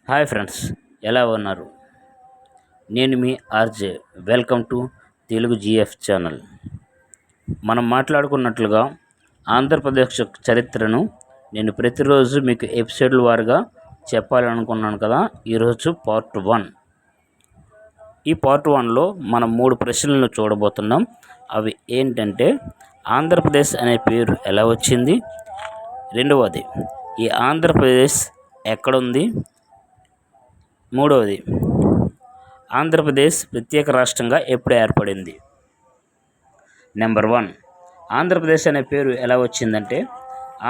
Hi friends, ఎలా ఉన్నారు? నేను మీ RJ. Welcome to Telugu G F channel. మనం మాట్లాడుకున్నట్లుగా ఆంధ్రప్రదేశ్ చరిత్రను నేను ప్రతిరోజు మీకు ఎపిసోడ్ల వారుగా చెప్పాలనుకున్నాను కదా. ఈరోజు పార్ట్ 1. ఈ పార్ట్ 1లో మనం 3 ప్రశ్నలను చూడబోతున్నాం. అవి ఏంటంటే, ఆంధ్రప్రదేశ్ అనే పేరు ఎలా వచ్చింది, రెండవది ఈ ఆంధ్రప్రదేశ్ ఎక్కడుంది, మూడవది ఆంధ్రప్రదేశ్ ప్రత్యేక రాష్ట్రంగా ఎప్పుడు ఏర్పడింది. నెంబర్ 1, ఆంధ్రప్రదేశ్ అనే పేరు ఎలా వచ్చిందంటే,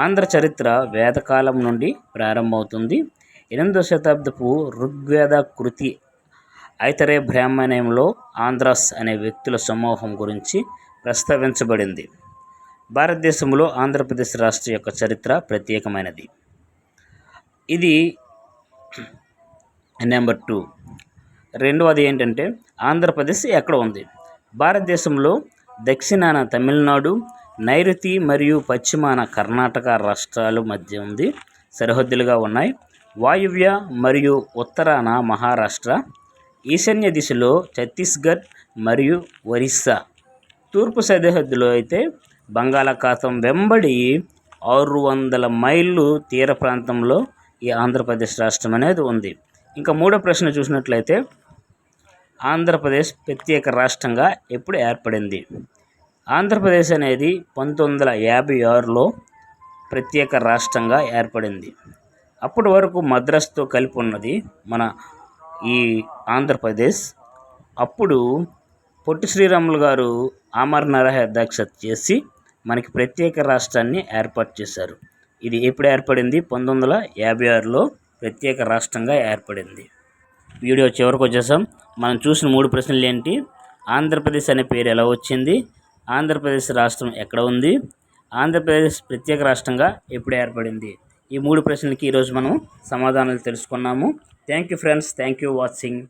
ఆంధ్ర చరిత్ర వేదకాలం నుండి ప్రారంభమవుతుంది. 8వ శతాబ్దపు ఋగ్వేద కృతి ఐతరే బ్రాహ్మణ్యంలో ఆంధ్రాస్ అనే వ్యక్తుల సమూహం గురించి ప్రస్తావించబడింది. భారతదేశంలో ఆంధ్రప్రదేశ్ రాష్ట్ర యొక్క చరిత్ర ప్రత్యేకమైనది. ఇది నెంబర్ 2. రెండవది ఏంటంటే, ఆంధ్రప్రదేశ్ ఎక్కడ ఉంది? భారతదేశంలో దక్షిణాన తమిళనాడు, నైరుతి మరియు పశ్చిమాన కర్ణాటక రాష్ట్రాల మధ్య ఉంది, సరిహద్దులుగా ఉన్నాయి. వాయువ్య మరియు ఉత్తరాన మహారాష్ట్ర, ఈశాన్య దిశలో ఛత్తీస్గఢ్ మరియు ఒరిస్సా, తూర్పు సరిహద్దులో అయితే బంగాళాఖాతం వెంబడి 600 మైళ్ళు తీర ప్రాంతంలో ఈ ఆంధ్రప్రదేశ్ రాష్ట్రం అనేది ఉంది. ఇంకా మూడో ప్రశ్న చూసినట్లయితే, ఆంధ్రప్రదేశ్ ప్రత్యేక రాష్ట్రంగా ఎప్పుడు ఏర్పడింది? ఆంధ్రప్రదేశ్ అనేది 1956లో ప్రత్యేక రాష్ట్రంగా ఏర్పడింది. అప్పటి వరకు మద్రాసుతో కలిపి ఉన్నది మన ఈ ఆంధ్రప్రదేశ్. అప్పుడు పొట్టి శ్రీరాములు గారు ఆమర నిరాహార దీక్ష చేసి మనకి ప్రత్యేక రాష్ట్రాన్ని ఏర్పాటు చేశారు. ఇది ఎప్పుడు ఏర్పడింది? 1956లో ప్రత్యేక రాష్ట్రంగా ఏర్పడింది. వీడియో చివరికి వచ్చేసాం. మనం చూసిన 3 ప్రశ్నలు ఏంటి? ఆంధ్రప్రదేశ్ అనే పేరు ఎలా వచ్చింది, ఆంధ్రప్రదేశ్ రాష్ట్రం ఎక్కడ ఉంది, ఆంధ్రప్రదేశ్ ప్రత్యేక రాష్ట్రంగా ఎప్పుడు ఏర్పడింది. ఈ 3 ప్రశ్నలకి ఈరోజు మనం సమాధానాలు తెలుసుకున్నాము. Thank you friends, thank you watching.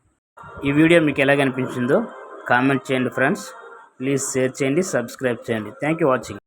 ఈ వీడియో మీకు ఎలాగనిపించిందో కామెంట్ చేయండి ఫ్రెండ్స్. ప్లీజ్ షేర్ చేయండి, సబ్స్క్రైబ్ చేయండి. Thank you watching.